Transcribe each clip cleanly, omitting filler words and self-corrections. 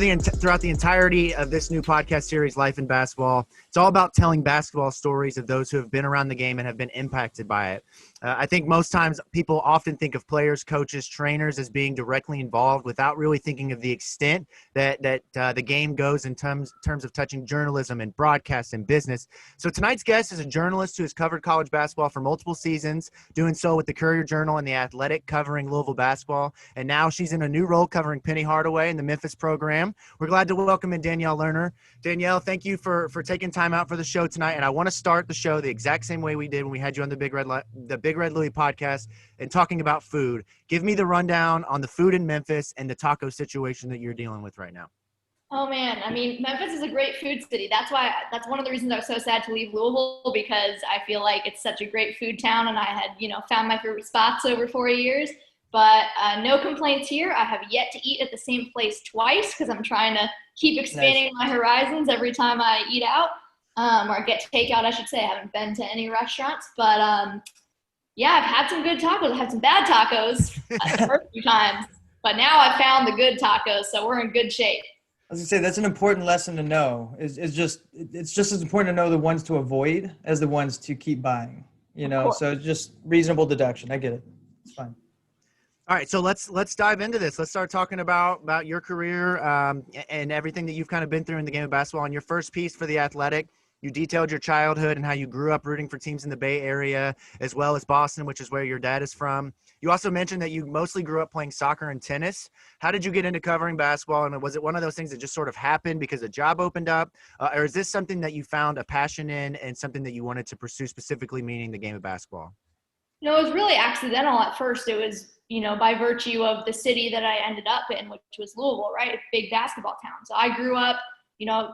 throughout the entirety of this new podcast series, Life in Basketball, it's all about telling basketball stories of those who have been around the game and have been impacted by it. I think most times people often think of players, coaches, trainers as being directly involved without really thinking of the extent that the game goes in terms of touching journalism and broadcast and business. So tonight's guest is a journalist who has covered college basketball for multiple seasons, doing so with the Courier Journal and The Athletic, covering Louisville basketball. And now she's in a new role covering Penny Hardaway in the Memphis program. We're glad to welcome in Danielle Lerner. Danielle, thank you for taking time out for the show tonight. And I want to start the show the exact same way we did when we had you on the Big Red Louie podcast and talking about food. Give me the rundown on the food in Memphis and the taco situation that you're dealing with right now. Oh man, I mean, Memphis is a great food city. That's one of the reasons I was so sad to leave Louisville, because I feel like it's such a great food town and I had, found my favorite spots over 4 years. But no complaints here. I have yet to eat at the same place twice because I'm trying to keep expanding my horizons every time I eat out, or get takeout, I should say. I haven't been to any restaurants, but yeah, I've had some good tacos. I had some bad tacos the first few times, but now I've found the good tacos, so we're in good shape. I was gonna say that's an important lesson to know. It's just as important to know the ones to avoid as the ones to keep buying. So it's just reasonable deduction. I get it. It's fine. All right, so let's dive into this. Let's start talking about your career and everything that you've kind of been through in the game of basketball. In your first piece for The Athletic, you detailed your childhood and how you grew up rooting for teams in the Bay Area as well as Boston, which is where your dad is from. You also mentioned that you mostly grew up playing soccer and tennis. How did you get into covering basketball? And was it one of those things that just sort of happened because a job opened up? Or is this something that you found a passion in and something that you wanted to pursue specifically, meaning the game of basketball? It was really accidental at first. It was, by virtue of the city that I ended up in, which was Louisville, right? A big basketball town. So I grew up,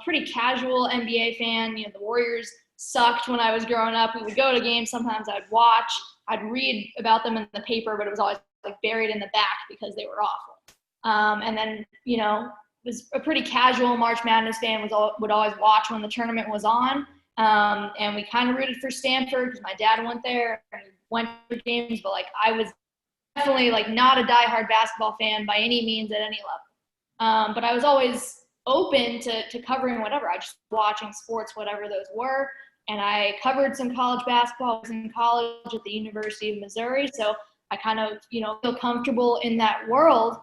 pretty casual NBA fan. The Warriors sucked when I was growing up. We would go to games. Sometimes I'd watch. I'd read about them in the paper, but it was always like buried in the back because they were awful. And then, was a pretty casual March Madness fan. Would always watch when the tournament was on. And we kind of rooted for Stanford because my dad went there and went for games, but I was definitely not a diehard basketball fan by any means at any level. But I was always open to covering whatever. I just watching sports, whatever those were. And I covered some college basketball. I was in college at the University of Missouri. So I kind of, feel comfortable in that world.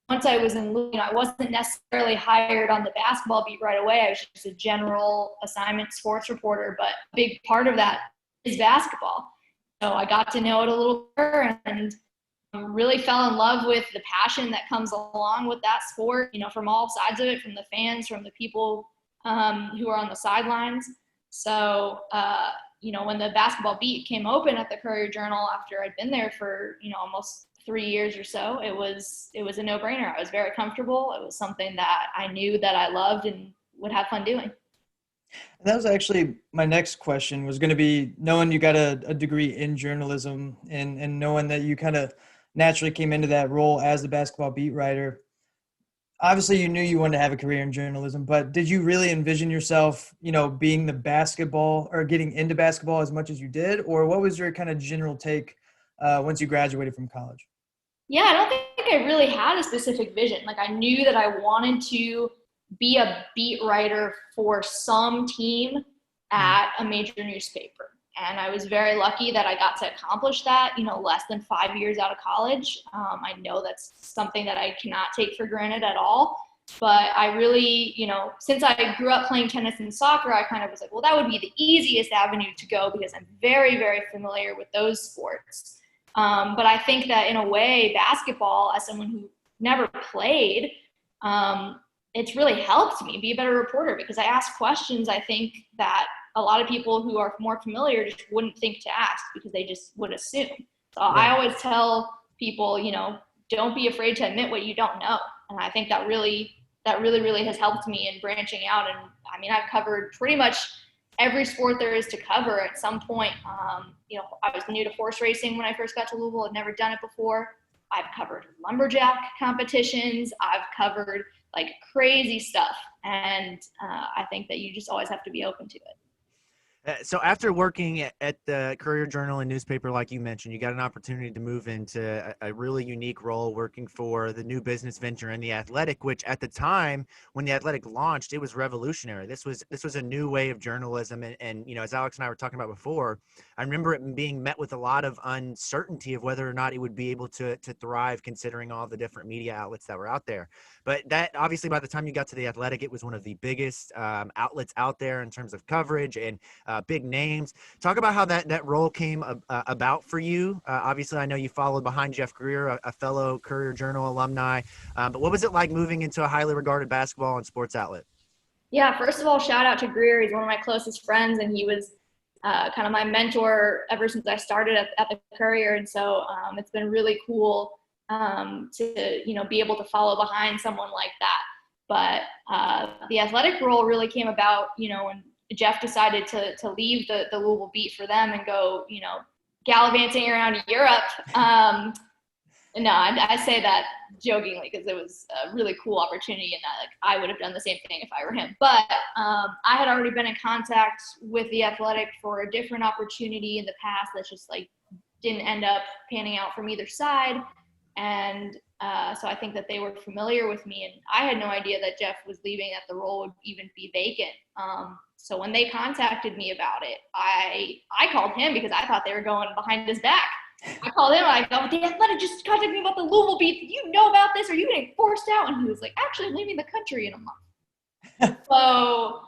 Once I was in Louisville, I wasn't necessarily hired on the basketball beat right away. I was just a general assignment sports reporter, but a big part of that is basketball. So I got to know it a little better and really fell in love with the passion that comes along with that sport, from all sides of it, from the fans, from the people who are on the sidelines. So, when the basketball beat came open at the Courier Journal after I'd been there for, almost 3 years or so, it was a no-brainer. I was very comfortable. It was something that I knew that I loved and would have fun doing. And that was actually my next question, was going to be, knowing you got a degree in journalism and knowing that you kind of naturally came into that role as the basketball beat writer. Obviously, you knew you wanted to have a career in journalism, but did you really envision yourself, being the basketball or getting into basketball as much as you did? Or what was your kind of general take once you graduated from college? Yeah, I don't think I really had a specific vision. I knew that I wanted to be a beat writer for some team at a major newspaper. And I was very lucky that I got to accomplish that, less than 5 years out of college. I know that's something that I cannot take for granted at all. But I really, since I grew up playing tennis and soccer, I kind of was like, well, that would be the easiest avenue to go because I'm very, very familiar with those sports. But I think that in a way, basketball, as someone who never played, it's really helped me be a better reporter because I ask questions I think that a lot of people who are more familiar just wouldn't think to ask because they just would assume. So I always tell people, don't be afraid to admit what you don't know. And I think that really has helped me in branching out. And I mean, I've covered pretty much every sport there is to cover at some point. I was new to horse racing when I first got to Louisville. I'd never done it before. I've covered lumberjack competitions. I've covered crazy stuff. And I think that you just always have to be open to it. So after working at the Courier Journal and newspaper, like you mentioned, you got an opportunity to move into a really unique role working for the new business venture in The Athletic, which at the time when The Athletic launched, it was revolutionary. This was a new way of journalism. And as Alex and I were talking about before, I remember it being met with a lot of uncertainty of whether or not it would be able to thrive considering all the different media outlets that were out there. But that obviously by the time you got to The Athletic, it was one of the biggest outlets out there in terms of coverage and big names. Talk about how that role came about for you. Obviously, I know you followed behind Jeff Greer, a fellow Courier Journal alumni. But what was it like moving into a highly regarded basketball and sports outlet? Yeah, first of all, shout out to Greer. He's one of my closest friends, and he was kind of my mentor ever since I started at the Courier. And so it's been really cool to be able to follow behind someone like that. But the athletic role really came about, when Jeff decided to leave the Louisville beat for them and go, gallivanting around Europe. No, I say that jokingly because it was a really cool opportunity, and I would have done the same thing if I were him. But I had already been in contact with the Athletic for a different opportunity in the past that just didn't end up panning out from either side. And so I think that they were familiar with me, and I had no idea that Jeff was leaving, that the role would even be vacant. So when they contacted me about it, I called him because I thought they were going behind his back. I called him, I go, the Athletic just contacted me about the Louisville beat. Do you know about this? Are you getting forced out? And he was like, actually, I'm leaving the country in a month. So,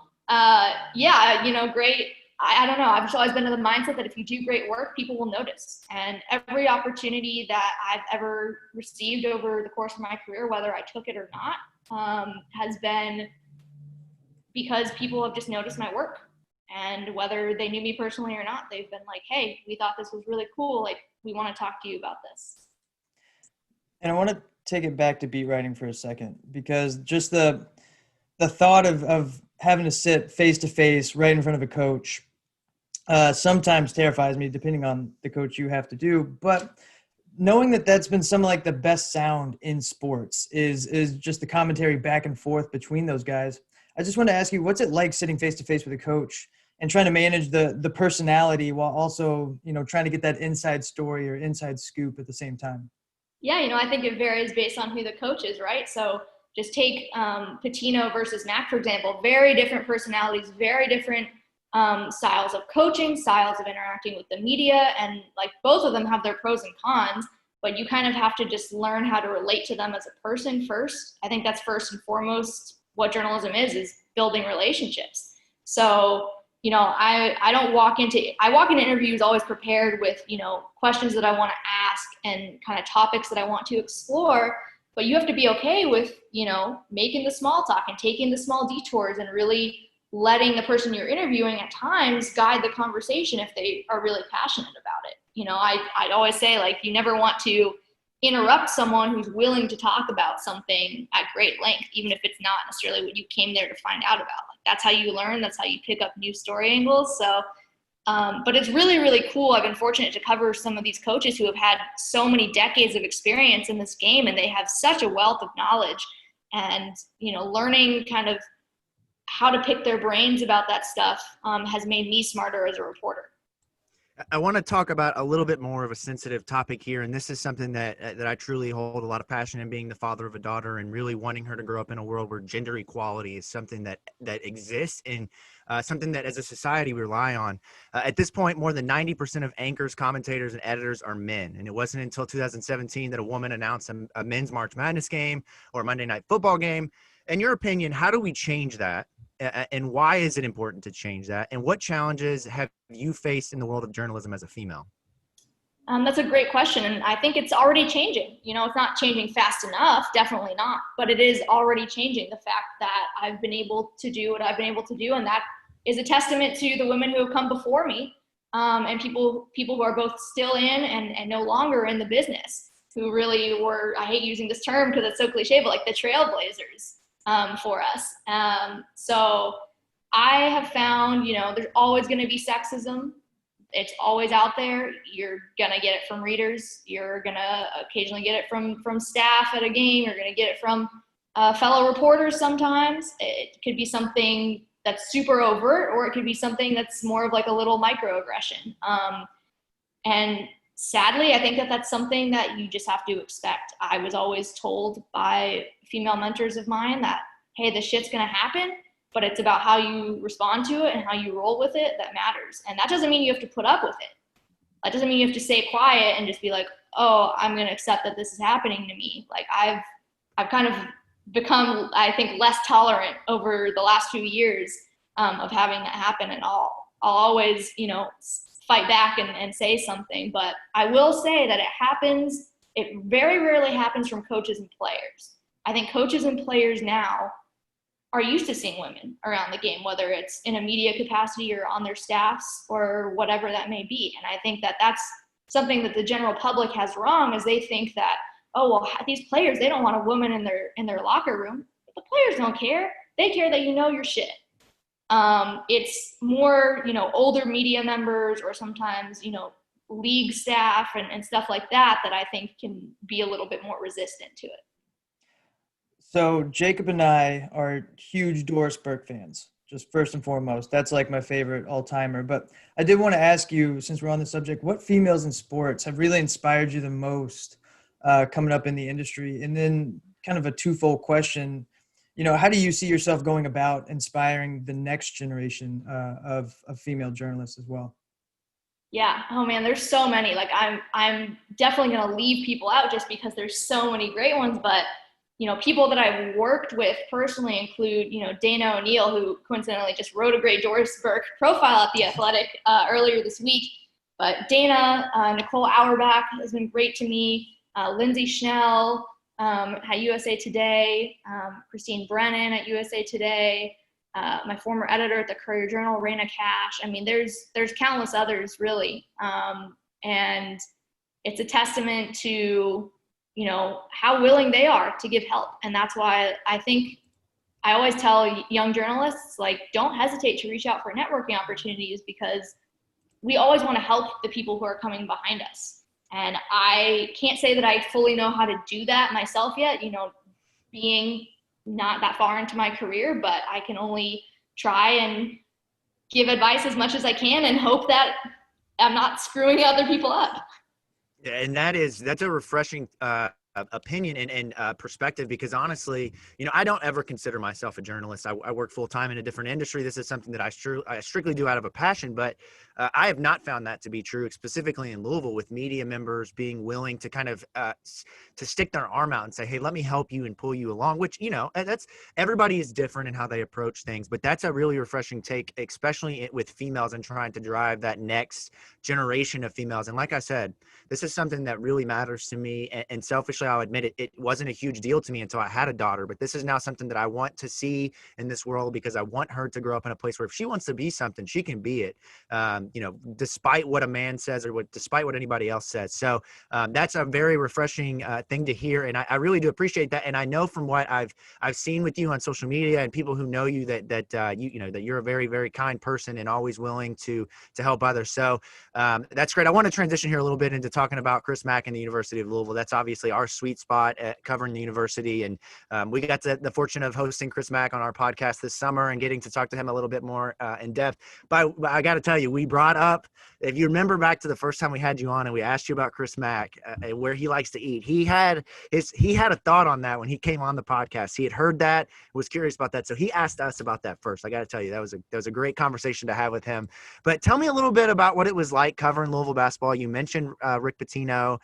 great. I don't know. I've always been in the mindset that if you do great work, people will notice. And every opportunity that I've ever received over the course of my career, whether I took it or not, has been because people have just noticed my work. And whether they knew me personally or not, they've been like, hey, we thought this was really cool. We want to talk to you about this. And I want to take it back to beat writing for a second, because just the thought of having to sit face to face right in front of a coach sometimes terrifies me, depending on the coach you have to do. But knowing that that's been some the best sound in sports is just the commentary back and forth between those guys. I just want to ask you, what's it like sitting face to face with a coach and trying to manage the personality while also, trying to get that inside story or inside scoop at the same time? Yeah, I think it varies based on who the coach is, right? So just take Pitino versus Mack, for example. Very different personalities, very different styles of coaching, styles of interacting with the media, and both of them have their pros and cons, but you kind of have to just learn how to relate to them as a person first. I think that's first and foremost what journalism is building relationships. So, I walk into interviews always prepared with, questions that I want to ask and kind of topics that I want to explore, but you have to be okay with, making the small talk and taking the small detours and really letting the person you're interviewing at times guide the conversation if they are really passionate about it. I'd always say, you never want to interrupt someone who's willing to talk about something at great length, even if it's not necessarily what you came there to find out about. That's how you learn. That's how you pick up new story angles. So, but it's really, really cool. I've been fortunate to cover some of these coaches who have had so many decades of experience in this game, and they have such a wealth of knowledge, and, learning kind of how to pick their brains about that stuff has made me smarter as a reporter. I want to talk about a little bit more of a sensitive topic here, and this is something that I truly hold a lot of passion in, being the father of a daughter and really wanting her to grow up in a world where gender equality is something that exists and something that as a society we rely on. At this point, more than 90% of anchors, commentators, and editors are men, and it wasn't until 2017 that a woman announced a men's March Madness game or a Monday Night Football game. In your opinion, how do we change that? And why is it important to change that? And what challenges have you faced in the world of journalism as a female? That's a great question. And I think it's already changing. It's not changing fast enough, definitely not, but it is already changing. The fact that I've been able to do what I've been able to do, and that is a testament to the women who have come before me, and people who are both still in and no longer in the business, who really were, I hate using this term because it's so cliche, but the trailblazers. For us. So I have found, there's always going to be sexism. It's always out there. You're going to get it from readers. You're going to occasionally get it from staff at a game. You're going to get it from fellow reporters sometimes. It could be something that's super overt, or it could be something that's more of like a little microaggression. And sadly, I think that that's something that you just have to expect. I was always told by female mentors of mine that, hey, this shit's gonna happen, but it's about how you respond to it and how you roll with it that matters. And that doesn't mean you have to put up with it. That doesn't mean you have to stay quiet and just be like, oh, I'm gonna accept that this is happening to me. Like I've kind of become, I think, less tolerant over the last few years of having that happen, and I'll always, fight back and say something. But I will say that it very rarely happens from coaches and players. I think coaches and players now are used to seeing women around the game, whether it's in a media capacity or on their staffs or whatever that may be. And I think that that's something that the general public has wrong, is they think that, oh, well, these players, they don't want a woman in their locker room. But the players don't care. They care that you know your shit. It's more, older media members or sometimes, league staff and stuff like that I think can be a little bit more resistant to it. So Jacob and I are huge Doris Burke fans, just first and foremost. That's like my favorite all-timer. But I did want to ask you, since we're on the subject, what females in sports have really inspired you the most coming up in the industry? And then kind of a twofold question, how do you see yourself going about inspiring the next generation of female journalists as well? Yeah. Oh man, there's so many. Like I'm definitely going to leave people out just because there's so many great ones. But, people that I've worked with personally include, Dana O'Neill, who coincidentally just wrote a great Doris Burke profile at The Athletic earlier this week. But Dana, Nicole Auerbach has been great to me. Lindsay Schnell at USA Today, Christine Brennan at USA Today, my former editor at the Courier Journal, Raina Cash. I mean, there's countless others, really. And it's a testament to, how willing they are to give help. And that's why I think I always tell young journalists, like, don't hesitate to reach out for networking opportunities, because we always want to help the people who are coming behind us. And I can't say that I fully know how to do that myself yet, being not that far into my career, but I can only try and give advice as much as I can and hope that I'm not screwing other people up. And that's a refreshing opinion and perspective, because honestly, I don't ever consider myself a journalist. I work full time in a different industry. This is something that I strictly do out of a passion, but I have not found that to be true, specifically in Louisville, with media members being willing to kind of to stick their arm out and say, hey, let me help you and pull you along, which, that's, everybody is different in how they approach things, but that's a really refreshing take, especially with females and trying to drive that next generation of females. And like I said, this is something that really matters to me. And selfishly, I'll admit it wasn't a huge deal to me until I had a daughter, but this is now something that I want to see in this world, because I want her to grow up in a place where if she wants to be something, she can be it. Despite what a man says or despite what anybody else says. So that's a very refreshing thing to hear. And I really do appreciate that. And I know from what I've seen with you on social media and people who know you that you're a very, very kind person and always willing to help others. So that's great. I want to transition here a little bit into talking about Chris Mack and the University of Louisville. That's obviously our sweet spot at covering the university. And we got the fortune of hosting Chris Mack on our podcast this summer and getting to talk to him a little bit more in depth. But I got to tell you, we brought up, if you remember back to the first time we had you on and we asked you about Chris Mack and where he likes to eat, he had a thought on that when he came on the podcast. He had heard that, was curious about that. So he asked us about that first. I got to tell you, that was a great conversation to have with him. But tell me a little bit about what it was like covering Louisville basketball. You mentioned Rick Pitino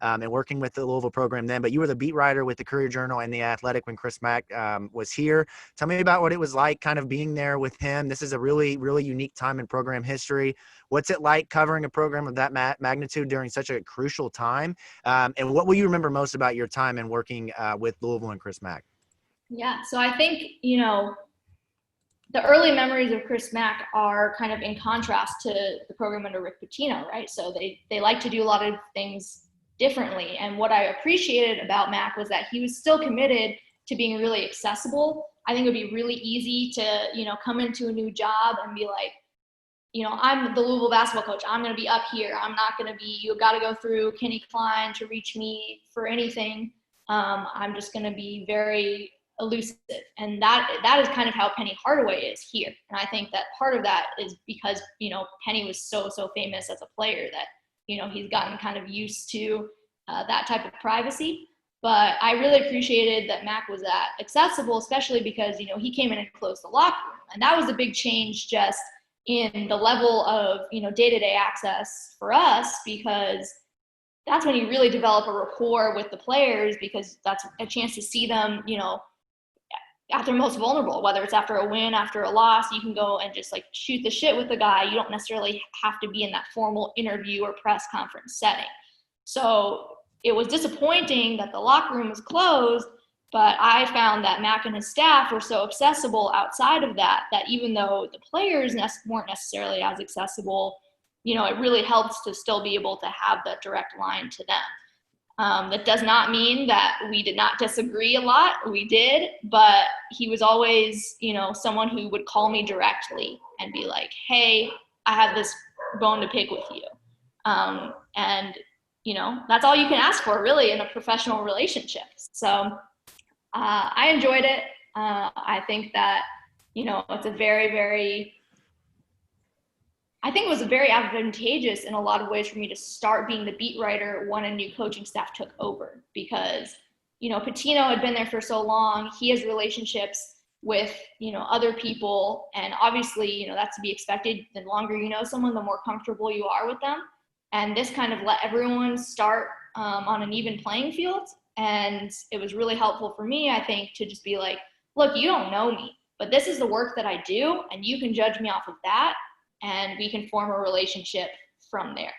and working with the Louisville program then, but you were the beat writer with the Courier Journal and the Athletic when Chris Mack was here. Tell me about what it was like kind of being there with him. This is a really, really unique time in program history. What's it like covering a program of that magnitude during such a crucial time? And what will you remember most about your time in working with Louisville and Chris Mack? Yeah, so I think, the early memories of Chris Mack are kind of in contrast to the program under Rick Pitino, right? So they like to do a lot of things differently. And what I appreciated about Mack was that he was still committed to being really accessible. I think it would be really easy to, come into a new job and be like, I'm the Louisville basketball coach. I'm going to be up here. I'm not going to be, you've got to go through Kenny Klein to reach me for anything. I'm just going to be very elusive. And that is kind of how Penny Hardaway is here. And I think that part of that is because, Penny was so famous as a player that, he's gotten kind of used to that type of privacy. But I really appreciated that Mack was that accessible, especially because, he came in and closed the locker room. And that was a big change just in the level of, day-to-day access for us, because that's when you really develop a rapport with the players, because that's a chance to see them, at their most vulnerable, whether it's after a win, after a loss. You can go and just like shoot the shit with the guy. You don't necessarily have to be in that formal interview or press conference setting. So it was disappointing that the locker room was closed, but I found that Mack and his staff were so accessible outside of that, that even though the players weren't necessarily as accessible, it really helps to still be able to have that direct line to them. That does not mean that we did not disagree a lot. We did, but he was always, someone who would call me directly and be like, hey, I have this bone to pick with you. And that's all you can ask for really in a professional relationship. So I enjoyed it. I think that, it's a very, I think it was very advantageous in a lot of ways for me to start being the beat writer when a new coaching staff took over, because, Pitino had been there for so long. He has relationships with, other people. And obviously, that's to be expected. The longer you know someone, the more comfortable you are with them. And this kind of let everyone start on an even playing field. And it was really helpful for me, I think, to just be like, look, you don't know me, but this is the work that I do, and you can judge me off of that. And we can form a relationship from there.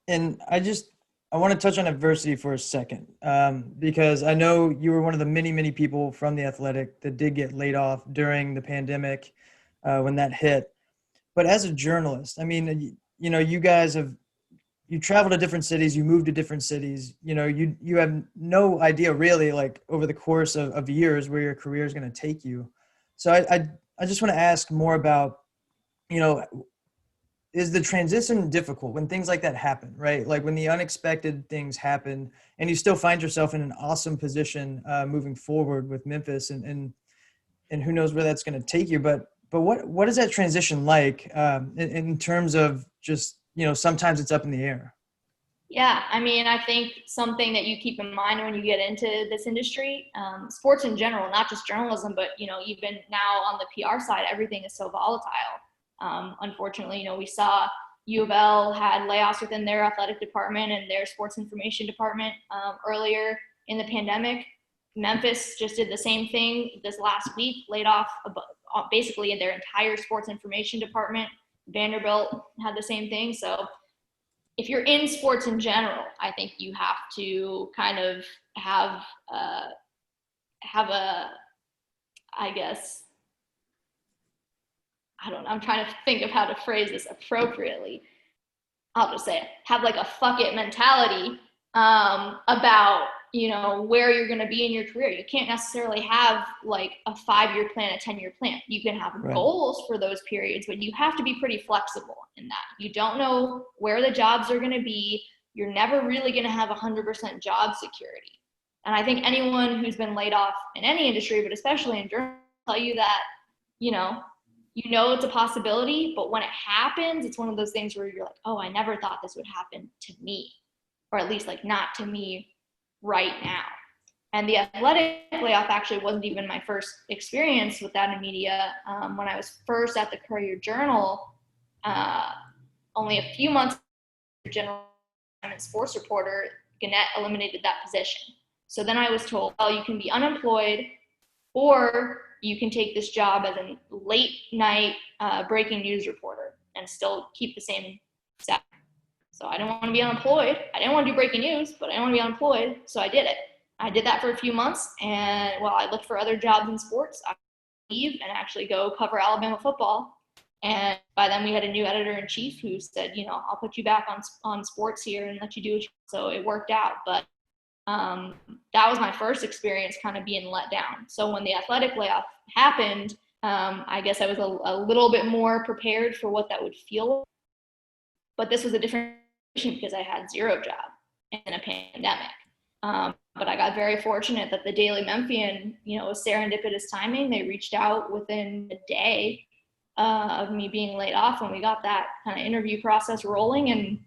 And I want to touch on adversity for a second, because I know you were one of the many people from the Athletic that did get laid off during the pandemic when that hit. But as a journalist, I mean, you guys you travel to different cities, you move to different cities, you have no idea really, like over the course of years, where your career is going to take you. So I just want to ask more about, is the transition difficult when things like that happen, right? Like when the unexpected things happen and you still find yourself in an awesome position moving forward with Memphis, and who knows where that's going to take you. But what is that transition like in terms of just, sometimes it's up in the air? Yeah, I mean, I think something that you keep in mind when you get into this industry, sports in general, not just journalism, but, even now on the PR side, everything is so volatile. Unfortunately, we saw U of L had layoffs within their athletic department and their sports information department earlier in the pandemic. Memphis just did the same thing this last week, laid off basically their entire sports information department. Vanderbilt had the same thing. So if you're in sports in general, I think you have to kind of have a, I guess, I don't know, I'm trying to think of how to phrase this appropriately. I'll just say it. Have like a fuck it mentality about, where you're going to be in your career. You can't necessarily have like a 5-year plan, a 10-year plan. You can have goals for those periods, but you have to be pretty flexible in that. You don't know where the jobs are going to be. You're never really going to have 100% job security. And I think anyone who's been laid off in any industry, but especially in journalism, will tell you that, it's a possibility, but when it happens, it's one of those things where you're like, oh, I never thought this would happen to me, or at least like not to me right now. And the Athletic layoff actually wasn't even my first experience with that in media. When I was first at the Courier Journal, only a few months after general sports reporter, Gannett eliminated that position. So then I was told, well, you can be unemployed, or you can take this job as a late night breaking news reporter and still keep the same salary. So I didn't want to be unemployed. I didn't want to do breaking news, but I didn't want to be unemployed. So I did it. I did that for a few months. And while I looked for other jobs in sports, I would leave and actually go cover Alabama football. And by then we had a new editor-in-chief who said, I'll put you back on sports here and let you do it. So it worked out. But that was my first experience kind of being let down. So when the Athletic layoff happened, I guess I was a little bit more prepared for what that would feel like. But this was a different situation because I had zero job in a pandemic. But I got very fortunate that the Daily Memphian, was serendipitous timing. They reached out within a day of me being laid off, and we got that kind of interview process rolling and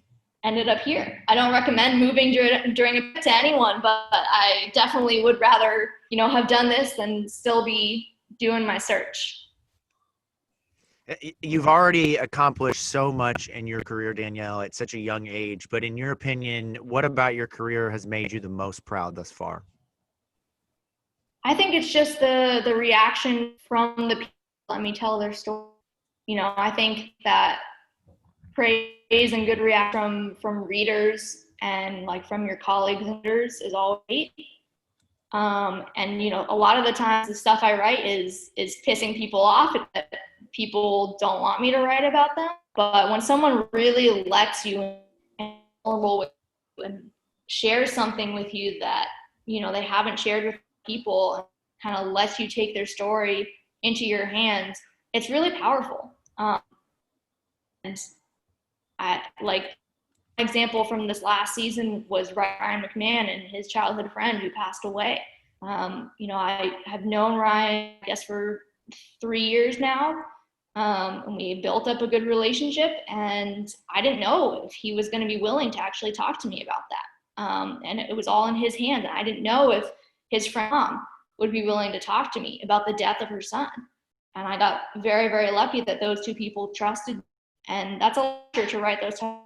ended up here. I don't recommend moving during a to anyone, but I definitely would rather, have done this than still be doing my search. You've already accomplished so much in your career, Danielle, at such a young age. But in your opinion, what about your career has made you the most proud thus far? I think it's just the reaction from the people. Let me tell their story. I think that praise and good reaction from readers and like from your colleagues and readers is always great. And a lot of the times the stuff I write is pissing people off. People don't want me to write about them, but when someone really lets you and shares something with you that they haven't shared with people, and kind of lets you take their story into your hands, it's really powerful. And I example from this last season was Ryan McMahon and his childhood friend who passed away. I have known Ryan, I guess, for 3 years now. And we built up a good relationship, and I didn't know if he was going to be willing to actually talk to me about that. And it was all in his hands. And I didn't know if his friend mom would be willing to talk to me about the death of her son. And I got very, very lucky that those two people trusted me. And that's a pleasure to write those times.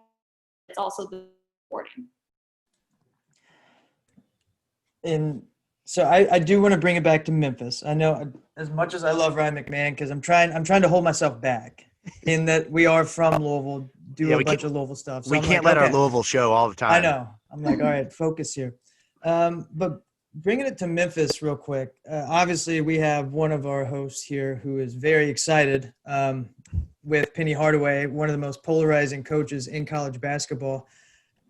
It's also the rewarding. And so I do want to bring it back to Memphis. I know as much as I love Ryan McMahon, because I'm trying to hold myself back in that we are from Louisville, a bunch of Louisville stuff. So we can't let our Louisville show all the time. I know. I'm like, all right, focus here. But bringing it to Memphis real quick, obviously we have one of our hosts here who is very excited with Penny Hardaway, one of the most polarizing coaches in college basketball.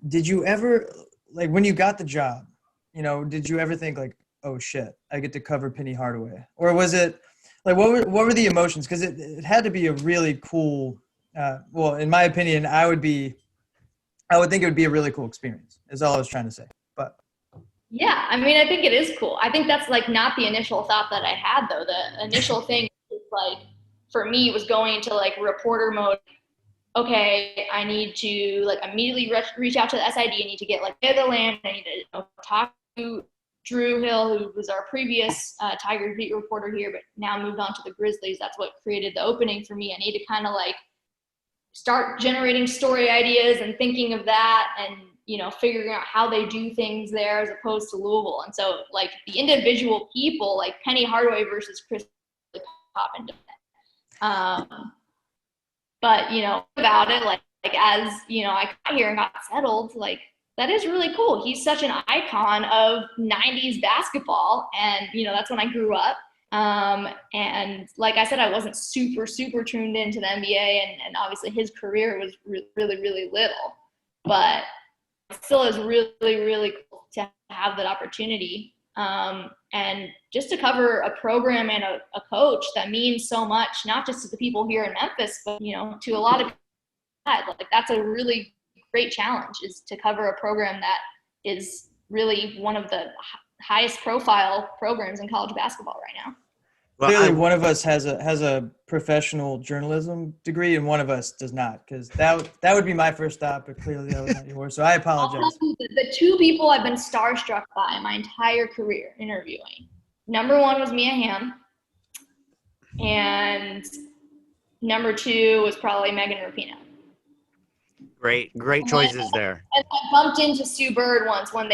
Did you ever, when you got the job, did you ever think oh shit, I get to cover Penny Hardaway? Or was it what were the emotions? Because it had to be a really cool, in my opinion, I would think it would be a really cool experience, is all I was trying to say. But yeah, I mean, I think it is cool. I think that's not the initial thought that I had, though. The initial thing is for me, it was going into reporter mode. Okay, I need to immediately reach out to the SID. I need to get lay of the land. I need to talk to Drew Hill, who was our previous Tigers beat reporter here, but now moved on to the Grizzlies. That's what created the opening for me. I need to kind of start generating story ideas and thinking of that, and figuring out how they do things there as opposed to Louisville. And so the individual people, like Penny Hardaway versus Chris, pop into it. But about it, as I got here and got settled, that is really cool. He's such an icon of 90s basketball. And, that's when I grew up. And like I said, I wasn't super, super tuned into the NBA. And obviously his career was really, really little. But it still is really, really cool to have that opportunity. And just to cover a program and a coach that means so much, not just to the people here in Memphis, but, to a lot of people. That's a really great challenge, is to cover a program that is really one of the highest profile programs in college basketball right now. Well, clearly one of us has a professional journalism degree and one of us does not, because that would be my first stop, but clearly that was not yours. So I apologize. The two people I've been starstruck by my entire career interviewing. Number one was Mia Hamm, and number two was probably Megan Rapinoe. Great choices there. And I bumped into Sue Bird once when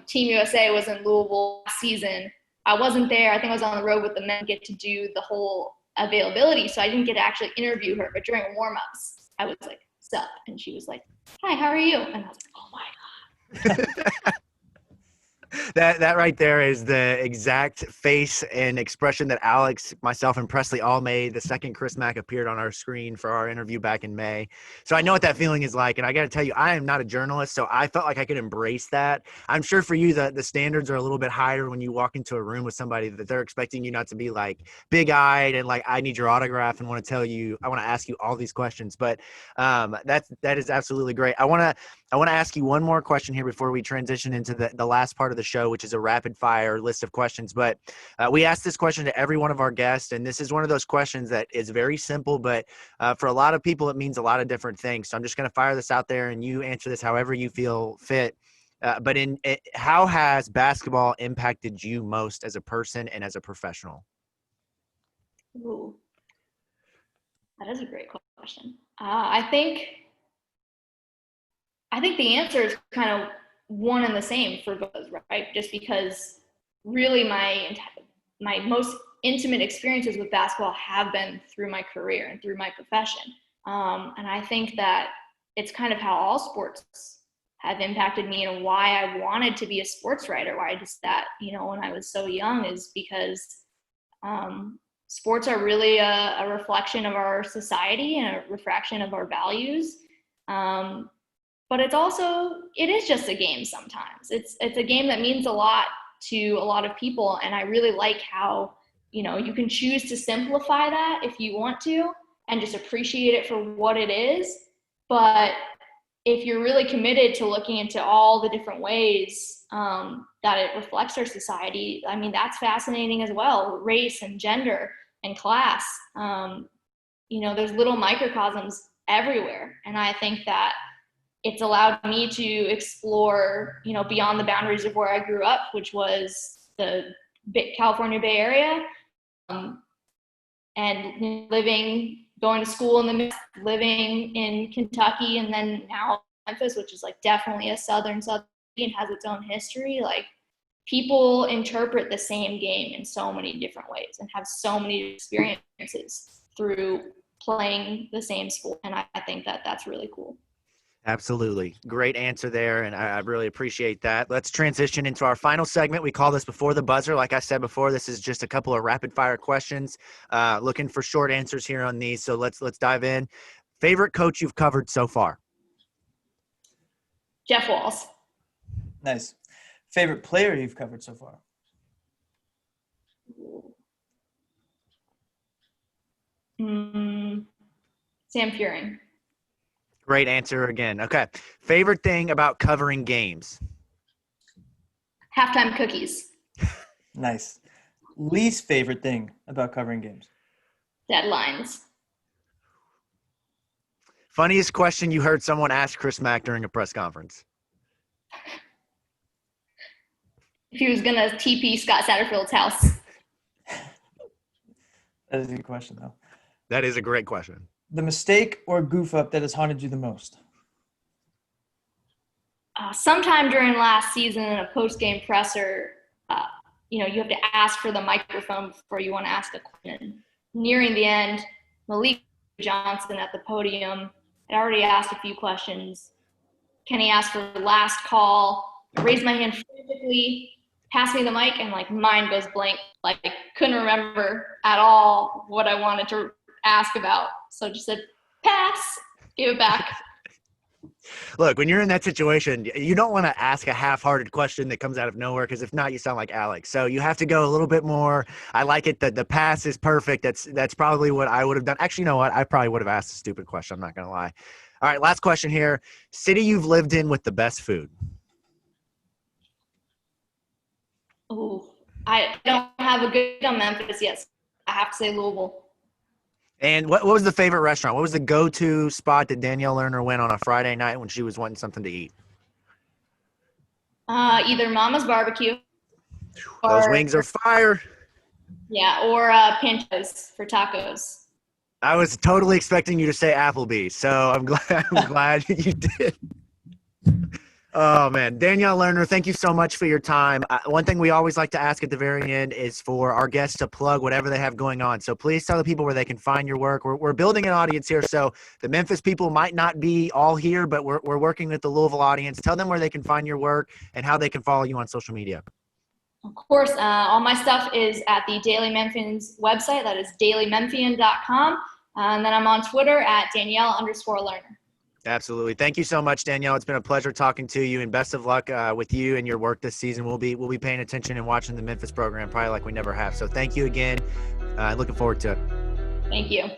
Team USA was in Louisville last season. I wasn't there. I think I was on the road with the men, get to do the whole availability, so I didn't get to actually interview her. But during warm-ups, I was like, "Sup?" And she was like, "Hi, how are you?" And I was like, "Oh my god." That right there is the exact face and expression that Alex, myself, and Presley all made the second Chris Mack appeared on our screen for our interview back in May. So I know what that feeling is like, and I got to tell you, I am not a journalist, so I felt like I could embrace that. I'm sure for you, the standards are a little bit higher when you walk into a room with somebody that they're expecting you not to be like big-eyed and like, I need your autograph and want to ask you all these questions. But that is absolutely great. I want to ask you one more question here before we transition into the last part of the show, which is a rapid fire list of questions. But we ask this question to every one of our guests, and this is one of those questions that is very simple, but for a lot of people, it means a lot of different things. So I'm just going to fire this out there, and you answer this however you feel fit. How has basketball impacted you most as a person and as a professional? Ooh, that is a great question. I think the answer is kind of one and the same for both, right? Just because really my most intimate experiences with basketball have been through my career and through my profession. And I think that it's kind of how all sports have impacted me, and why I wanted to be a sports writer, why I just that, when I was so young, is because sports are really a reflection of our society and a refraction of our values. But it is just a game sometimes. It's a game that means a lot to a lot of people. And I really like how, you can choose to simplify that if you want to, and just appreciate it for what it is. But if you're really committed to looking into all the different ways that it reflects our society, I mean, that's fascinating as well. Race and gender and class, there's little microcosms everywhere. And I think that it's allowed me to explore, beyond the boundaries of where I grew up, which was the California Bay Area, and going to school living in Kentucky, and then now Memphis, which is like definitely a southern and has its own history. Like, people interpret the same game in so many different ways and have so many experiences through playing the same sport. And I think that that's really cool. Absolutely. Great answer there, and I really appreciate that. Let's transition into our final segment. We call this Before the Buzzer. Like I said before, this is just a couple of rapid-fire questions, looking for short answers here on these. So let's dive in. Favorite coach you've covered so far? Jeff Walls. Nice. Favorite player you've covered so far? Sam Furing. Great answer again. Okay. Favorite thing about covering games? Halftime cookies. Nice. Least favorite thing about covering games? Deadlines. Funniest question you heard someone ask Chris Mack during a press conference? If he was going to TP Scott Satterfield's house. That is a good question, though. That is a great question. The mistake or goof up that has haunted you the most? Sometime during last season in a post-game presser, you have to ask for the microphone before you want to ask a question. Nearing the end, Malik Johnson at the podium had already asked a few questions. Kenny asked for the last call. I raised my hand frantically, passed me the mic, and mind goes blank. Couldn't remember at all what I wanted to ask about. So just said, pass, give it back. Look, when you're in that situation, you don't want to ask a half-hearted question that comes out of nowhere, because if not, you sound like Alex. So you have to go a little bit more. I like it that the pass is perfect. That's probably what I would have done. Actually, you know what? I probably would have asked a stupid question. I'm not going to lie. All right, last question here. City you've lived in with the best food? Oh, I don't have a good on Memphis yet. I have to say Louisville. And what was the favorite restaurant? What was the go-to spot that Danielle Lerner went on a Friday night when she was wanting something to eat? Either Mama's Barbecue. Those wings are fire. Yeah, or Pinchos for tacos. I was totally expecting you to say Applebee's, so I'm glad you did. Oh, man. Danielle Lerner, thank you so much for your time. One thing we always like to ask at the very end is for our guests to plug whatever they have going on. So please tell the people where they can find your work. We're building an audience here, so the Memphis people might not be all here, but we're working with the Louisville audience. Tell them where they can find your work and how they can follow you on social media. Of course, all my stuff is at the Daily Memphian's website. That is dailymemphian.com. And then I'm on Twitter at Danielle_Lerner. Absolutely. Thank you so much, Danielle. It's been a pleasure talking to you, and best of luck with you and your work this season. We'll be paying attention and watching the Memphis program probably like we never have. So thank you again. Looking forward to it. Thank you.